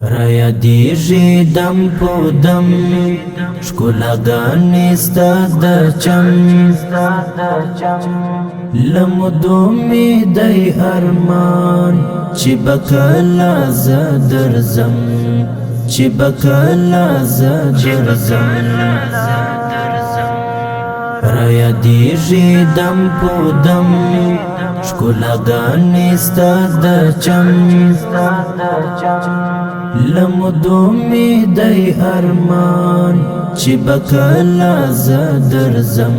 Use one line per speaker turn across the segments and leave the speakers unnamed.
رایا دیږي دم په دم ښکلاګانې ستا د چم لمدو مې دی ارمان چې به کله زه درځم چې به کله زه درځم رایا دیږي دم په دم ښکلاګانې ستا د چم لمدو مې دی ارمان چې به کله زه درځم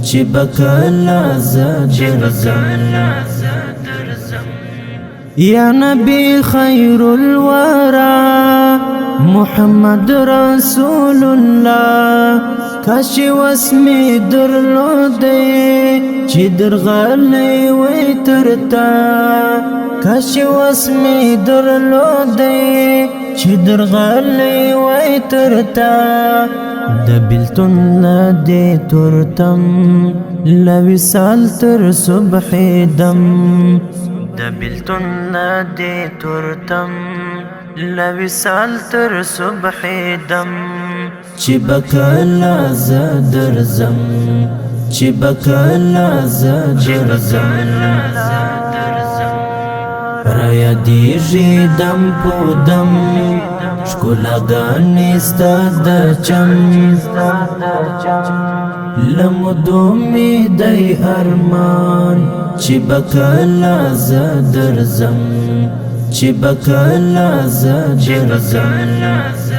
چې به کله زه درځم یا نبی خیر الورا محمد رسول الله کاش وسمې درلودې چې درغلی وې ترتا کاش وسمې درلودې چې درغلی وې ترتا د بیلتون نه دې تورتم له وصال تر صبح دم د بیلتون نه دې تورتم له وصال تر صبح دم چې به کله زه درځم چې به کله زه درځم رایا دیږي دم په دم ښکلاګانې ستا د چم لمدو مې دی ارمان چې به کله زه درځم چې به کله زه درځم